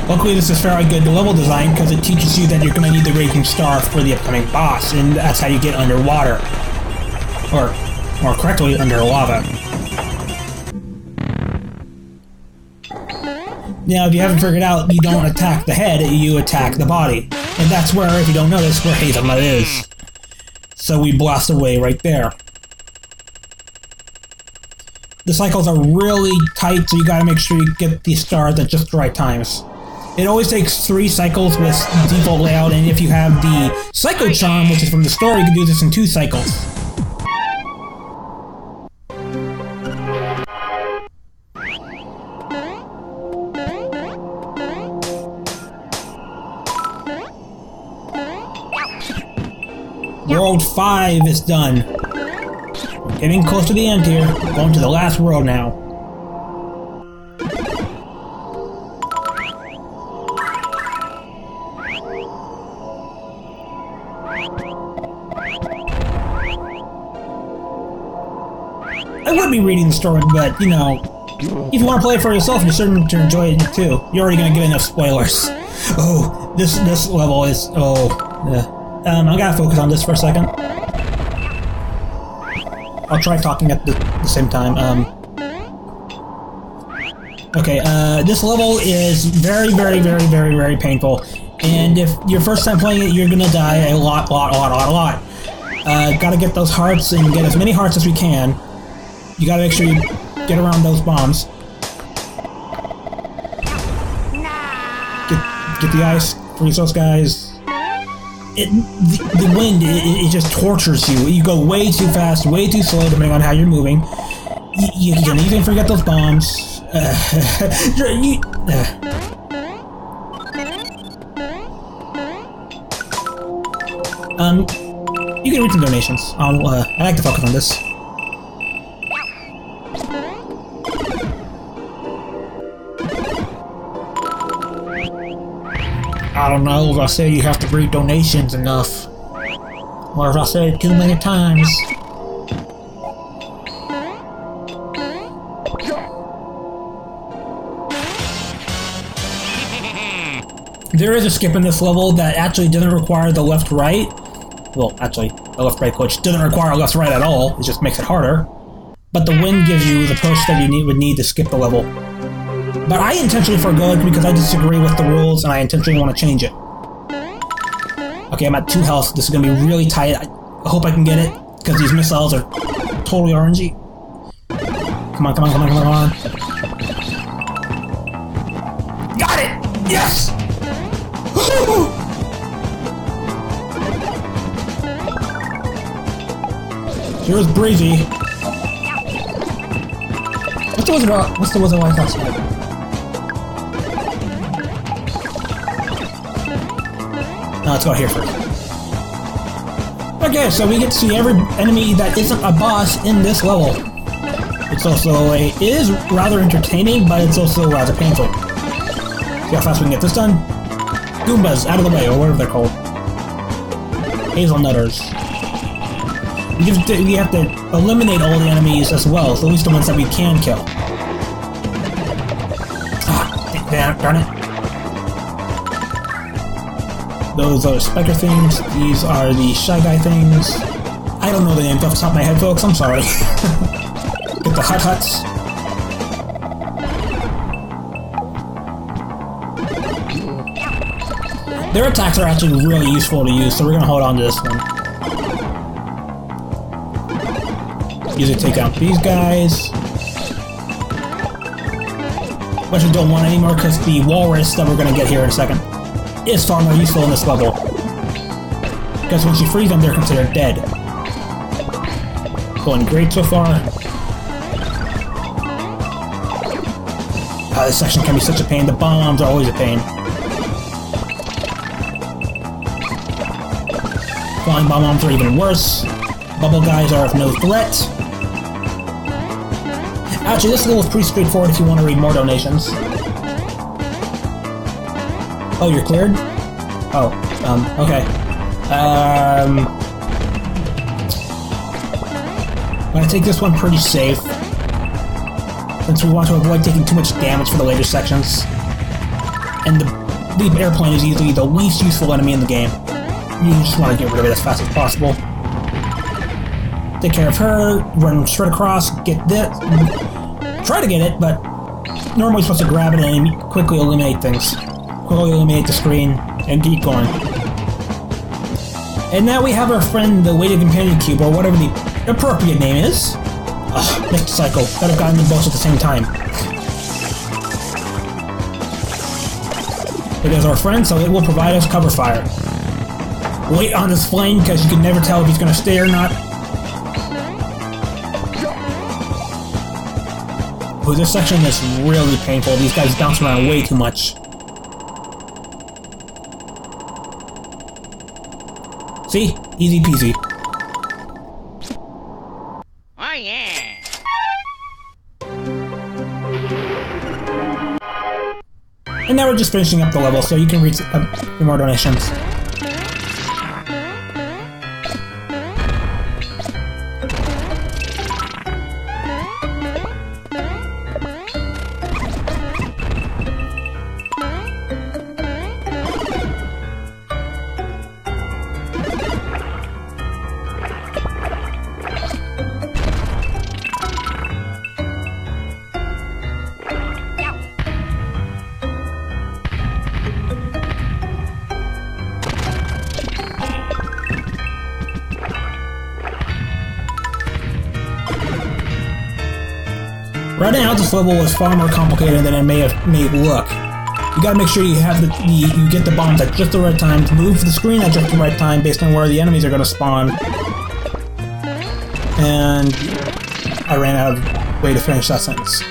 Luckily, this is very good level design because it teaches you that you're going to need the Raging Star for the upcoming boss, and that's how you get underwater. Or, more correctly, under lava. Now, if you haven't figured out, you don't attack the head, you attack the body. And that's where, if you don't notice, where Hazelnut is. So we blast away right there. The cycles are really tight, so you gotta make sure you get the stars at just the right times. It always takes 3 cycles with default layout, and if you have the Psycho Charm, which is from the story, you can do this in 2 cycles. World 5 is done. We're getting close to the end here. We're going to the last world now. I would be reading the story, but, you know, if you want to play it for yourself, you're certain to enjoy it too. You're already going to get enough spoilers. Oh, this level is... I gotta focus on this for a second. I'll try talking at the same time. Okay, this level is very, very, very, very, very painful. And if your first time playing it, you're gonna die a lot. Gotta get those hearts and get as many hearts as we can. You gotta make sure you get around those bombs. Get the ice, freeze those guys. The wind, it just tortures you. You go way too fast, way too slow, depending on how you're moving. You can even forget those bombs. You can read some donations. I like to focus on this. I don't know if I said you have to read donations enough. Or if I said it too many times. There is a skip in this level that actually doesn't require the left-right. Well, actually, the left-right glitch doesn't require left-right at all. It just makes it harder. But the wind gives you the push that you would need to skip the level. But I intentionally forgo it because I disagree with the rules and I intentionally want to change it. Okay, I'm at 2 health. This is going to be really tight. I hope I can get it because these missiles are totally RNG. Come on, come on, come on, come on. Got it! Yes! Here's Breezy. What's the wizard like outside? No, let's go here first. Okay, so we get to see every enemy that isn't a boss in this level. It's also it is rather entertaining, but it's also rather painful. See how fast we can get this done? Goombas, out of the way, or whatever they're called. Hazelnutters. We have to eliminate all the enemies as well, so at least the ones that we can kill. Ah, darn it. Those are spiker things, these are the Shy Guy things. I don't know the names off the top of my head, folks, I'm sorry. Get the Huts. Their attacks are actually really useful to use, so we're gonna hold on to this one. Usually take out these guys. Which I don't want anymore because the walrus that we're gonna get here in a second is far more useful in this level. Because once you freeze them, they're considered dead. Going great so far. This section can be such a pain. The bombs are always a pain. Flying bombs are even worse. Bubble guys are of no threat. Actually, this level is pretty straightforward if you want to read more donations. Oh, you're cleared? Oh, okay. I'm gonna take this one pretty safe, since we want to avoid taking too much damage for the later sections. And the airplane is easily the least useful enemy in the game. You just want to get rid of it as fast as possible. Take care of her, run straight across, get this. Try to get it, but normally you're supposed to grab it and quickly eliminate things. Quickly eliminate the screen and keep going. And now we have our friend, the Weighted Companion Cube, or whatever the appropriate name is. Ugh, next cycle. Could have gotten them both at the same time. It is our friend, so it will provide us cover fire. Wait on this flame, because you can never tell if he's going to stay or not. Ooh, this section is really painful. These guys bounce around way too much. See? Easy peasy. Oh yeah! And now we're just finishing up the level, so you can read some more donations. Right now, this level is far more complicated than it may look. You gotta make sure you have you get the bombs at just the right time, to move the screen at just the right time based on where the enemies are gonna spawn. And I ran out of way to finish that sentence.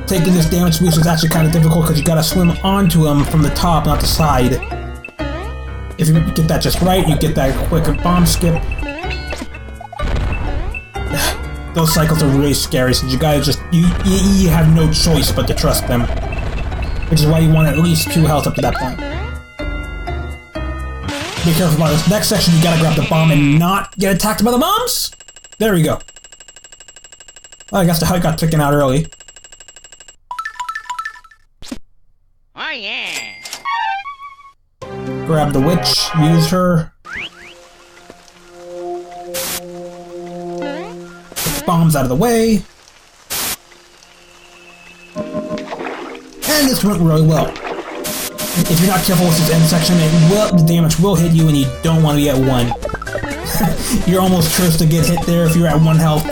taking this damage boost is actually kind of difficult because you gotta swim onto him from the top, not the side. If you get that just right, you get that quick bomb skip. Those cycles are really scary, so you gotta just... You have no choice but to trust them. Which is why you want at least 2 health up to that point. Be careful about this next section, you gotta grab the bomb and not get attacked by the bombs! There we go. Well, I guess the hut got taken out early. Oh yeah! Grab the witch, use her. Get the bombs out of the way. And this went really well. If you're not careful with this end section, the damage will hit you and you don't want to be at 1. You're almost cursed to get hit there if you're at 1 health.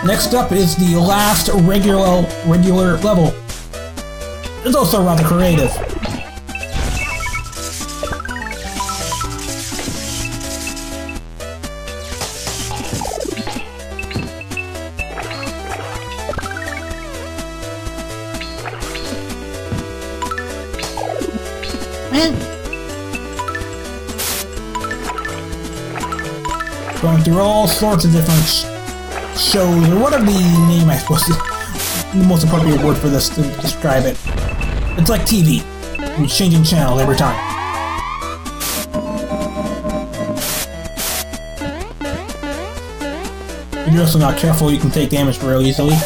Next up is the last regular level. It's also rather creative. Going through all sorts of different shows, or whatever the name I suppose is the most appropriate word for this to describe it. It's like TV. You're changing channels every time. If you're also not careful, you can take damage real easily.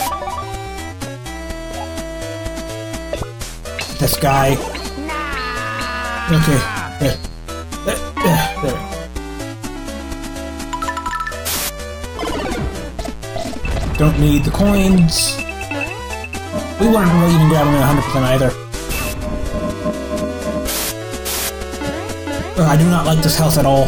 This guy. Okay. There. Don't need the coins. We weren't really even grabbing it 100% either. I do not like this health at all.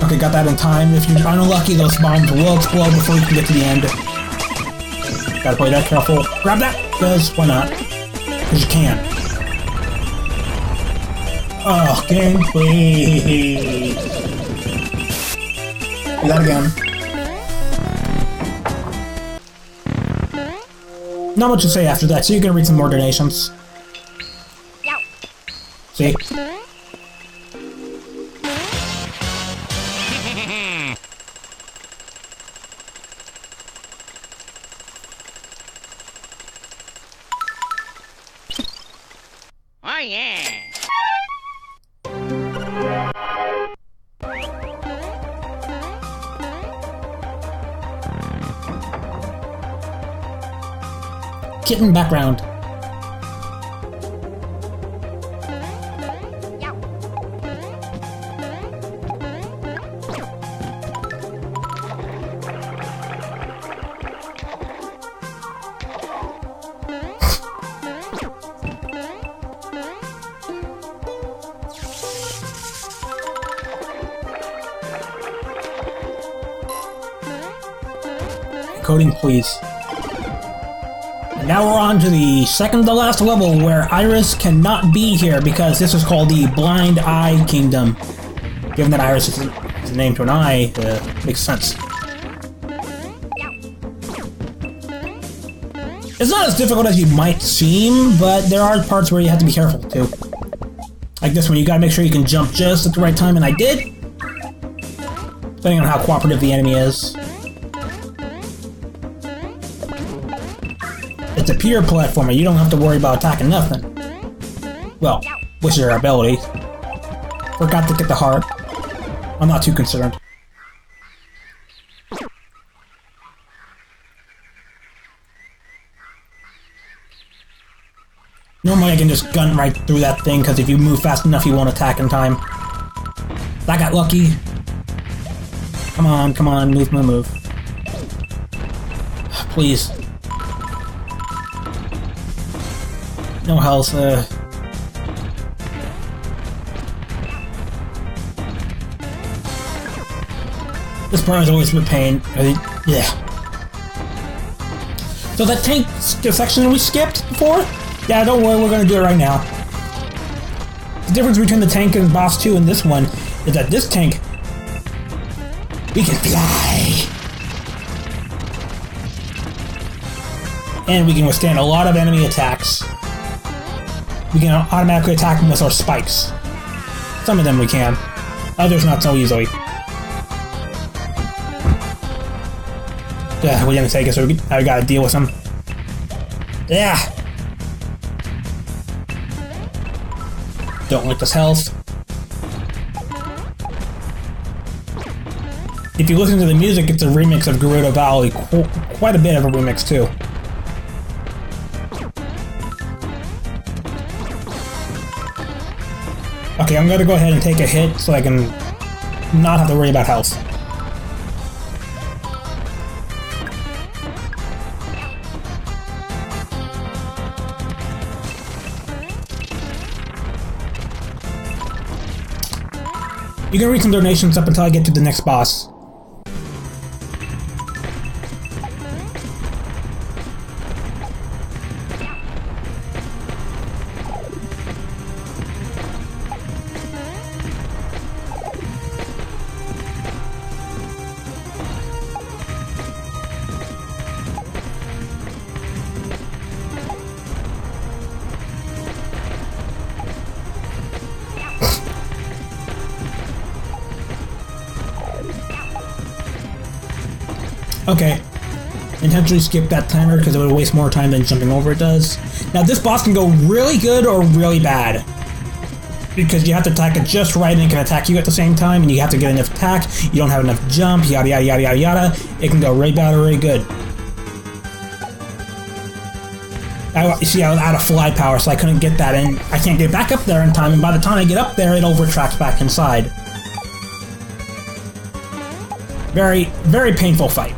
Okay, got that in time. If you're unlucky, those bombs will explode before you can get to the end. Gotta play that careful. Grab that! Because why not? Because you can. Oh, game, please. Do that again. Not much to say after that, so you're gonna read some more donations. See? Oh yeah! Kitten background. Encoding, please. And now we're on to the second to last level where Iris cannot be here because this is called the Blind Eye Kingdom. Given that Iris is named to an eye, makes sense. It's not as difficult as you might seem, but there are parts where you have to be careful too. Like this one, you gotta make sure you can jump just at the right time, and I did. Depending on how cooperative the enemy is. It's a pure platformer, you don't have to worry about attacking nothing. Well, with your ability. Forgot to get the heart. I'm not too concerned. Normally I can just gun right through that thing, because if you move fast enough you won't attack in time. I got lucky. Come on, move. Please. No health, This part is always a pain. Yeah. So that tank section we skipped before? Yeah, don't worry, we're gonna do it right now. The difference between the tank and boss 2 and this one is that this tank, we can fly. And we can withstand a lot of enemy attacks. We can automatically attack them with our spikes. Some of them we can. Others not so easily. Yeah, we're gonna take it, so we gotta deal with them. Yeah! Don't like this health. If you listen to the music, it's a remix of Gerudo Valley. Quite a bit of a remix, too. Okay, I'm gonna go ahead and take a hit so I can not have to worry about health. You can read some donations up until I get to the next boss. Okay, intentionally skip that timer because it would waste more time than jumping over it does. Now this boss can go really good or really bad. Because you have to attack it just right and it can attack you at the same time and you have to get enough attack, you don't have enough jump, yada yada yada yada yada. It can go really bad or really good. See, I was out of fly power so I couldn't get that in. I can't get back up there in time and by the time I get up there it overtracks back inside. Very, very painful fight.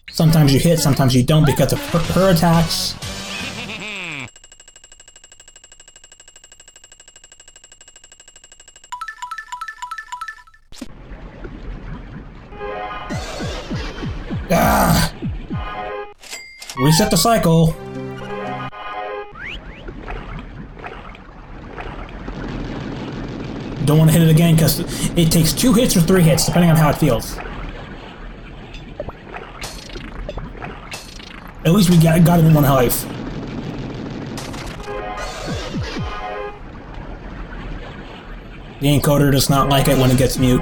Sometimes you hit, sometimes you don't because of her attacks. Ah! Reset the cycle. Don't want to hit it again because it takes 2 hits or 3 hits depending on how it feels. At least we got it in 1 life. The encoder does not like it when it gets mute.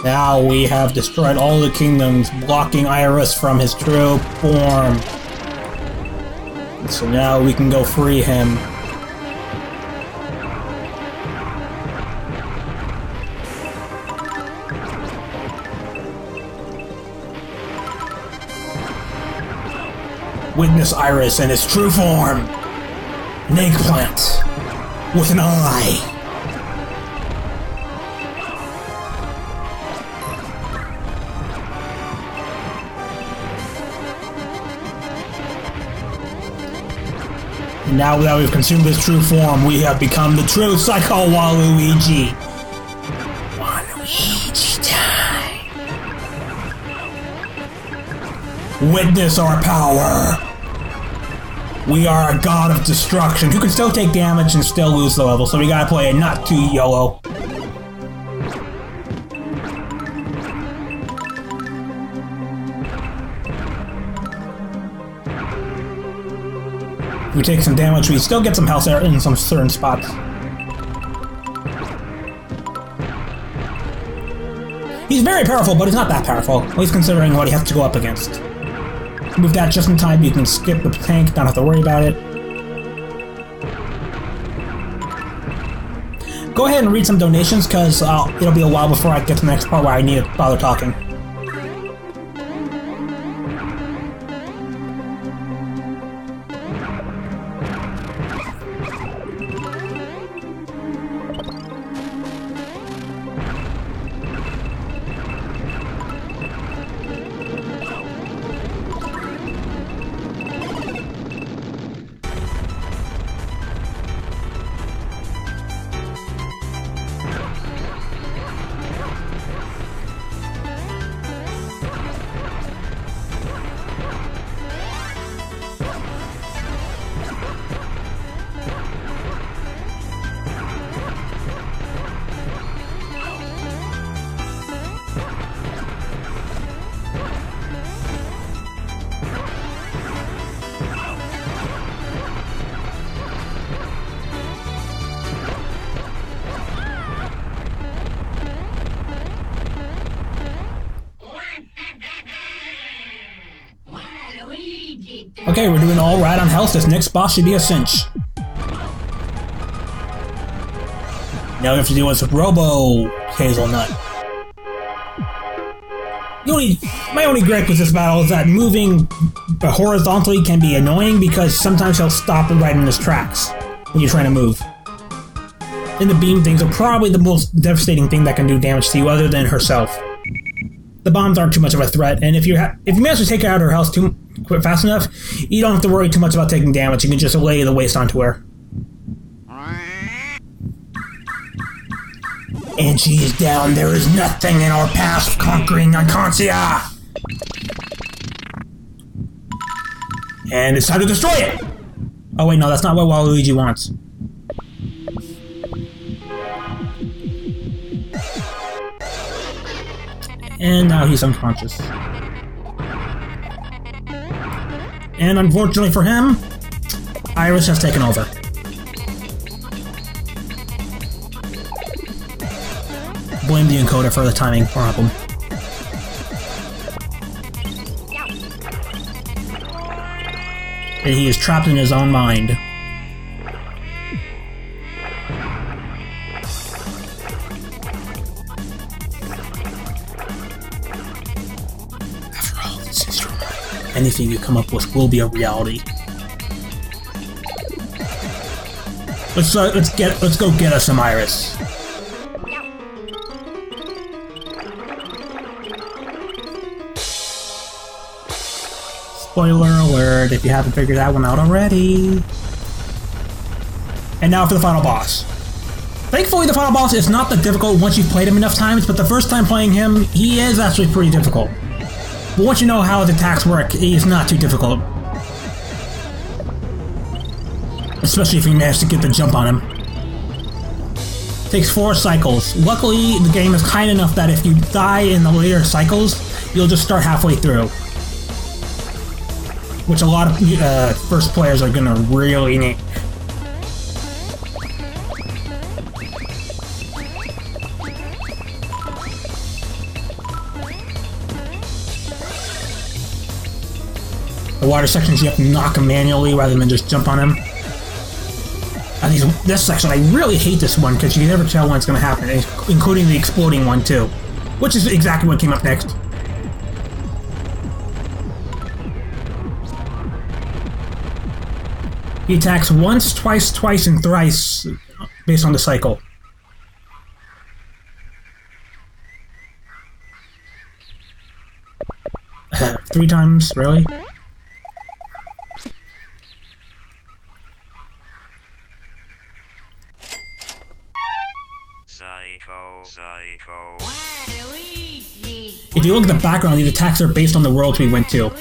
Now we have destroyed all the kingdoms, blocking Iris from his true form. So now we can go free him. Witness Iris in his true form. An eggplant with an eye. Now that we've consumed his true form, we have become the true Psycho Waluigi. Waluigi time. Witness our power. We are a god of destruction who can still take damage and still lose the level, so we gotta play it not too YOLO. If we take some damage, we still get some health there in some certain spots. He's very powerful, but he's not that powerful, at least considering what he has to go up against. Move that just in time, you can skip the tank, don't have to worry about it. Go ahead and read some donations, because it'll be a while before I get to the next part where I need to bother talking. Okay, we're doing all right on health. This next boss should be a cinch. Now we have to deal with Robo Hazelnut. My only gripe with this battle is that moving horizontally can be annoying because sometimes he'll stop right in his tracks when you're trying to move. And the beam things are probably the most devastating thing that can do damage to you other than herself. The bombs aren't too much of a threat, and if you manage to take out her health fast enough, you don't have to worry too much about taking damage. You can just lay the waste onto her. And she is down. There is nothing in our path of conquering Iconscia. And it's time to destroy it! Oh wait, no, that's not what Waluigi wants. And now he's unconscious. And unfortunately for him, Iris has taken over. Blame the encoder for the timing problem. And he is trapped in his own mind. After all, this is your mind. Anything you come up with will be a reality. Let's go get us some Iris. Spoiler alert, if you haven't figured that one out already. And now for the final boss. Thankfully, the final boss is not that difficult once you've played him enough times, but the first time playing him, he is actually pretty difficult. But once you know how his attacks work, he's not too difficult. Especially if you manage to get the jump on him. Takes 4 cycles. Luckily, the game is kind enough that if you die in the later cycles, you'll just start halfway through. Which a lot of first players are gonna really need. The water sections you have to knock him manually rather than just jump on him. And this section, I really hate this one because you can never tell when it's gonna happen, including the exploding one too. Which is exactly what came up next. He attacks once, twice, and thrice based on the cycle. Three times, really? If you look at the background, these attacks are based on the worlds we went to.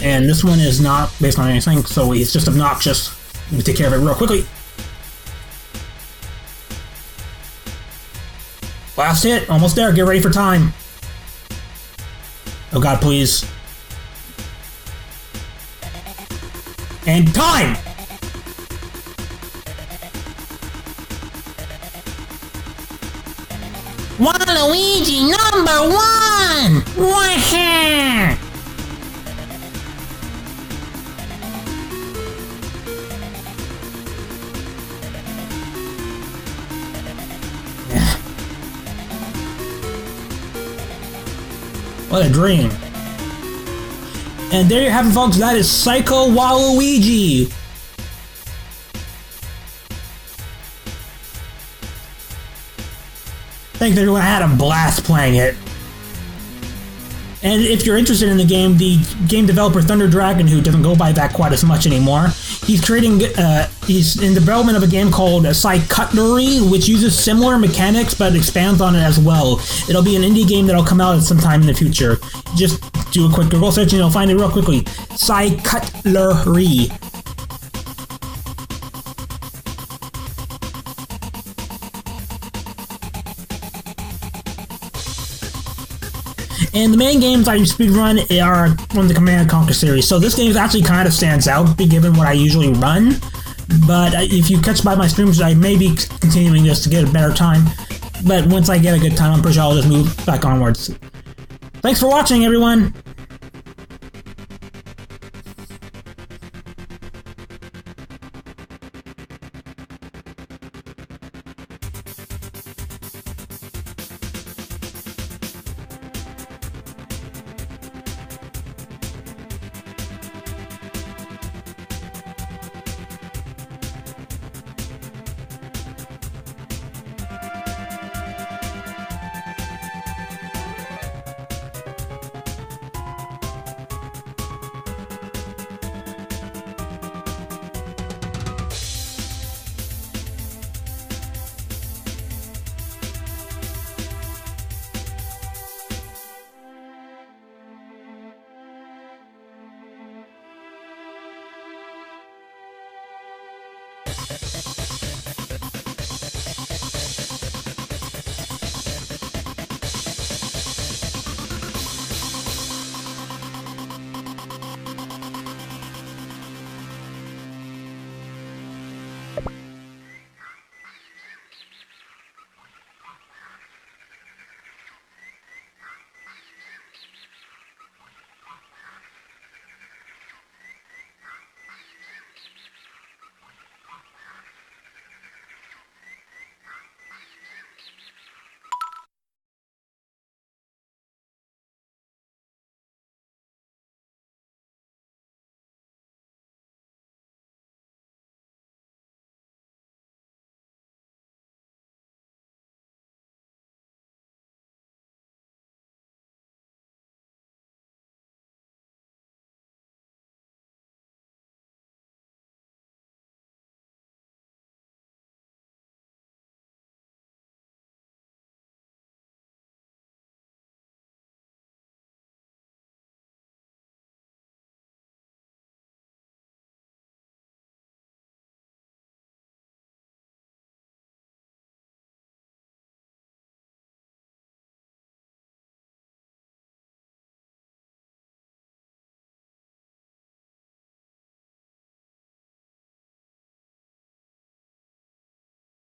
And this one is not based on anything, so it's just obnoxious. Let me take care of it real quickly. Last hit, almost there, get ready for time. Oh god, please. And time! Waluigi #1! Wah-ha! What a dream. And there you have it, folks. That is Psycho Waluigi. Thanks everyone. I had a blast playing it. And if you're interested in the game developer Thunder Dragon, who doesn't go by that quite as much anymore, he's in development of a game called Cutlery, which uses similar mechanics but expands on it as well. It'll be an indie game that'll come out at some time in the future. Just do a quick Google search and you'll find it real quickly. Cutlery. And the main games I speedrun are from the Command & Conquer series, so this game actually kind of stands out given what I usually run. But if you catch by my streams, I may be continuing this to get a better time. But once I get a good time, I'm pretty sure I'll just move back onwards. Thanks for watching, everyone!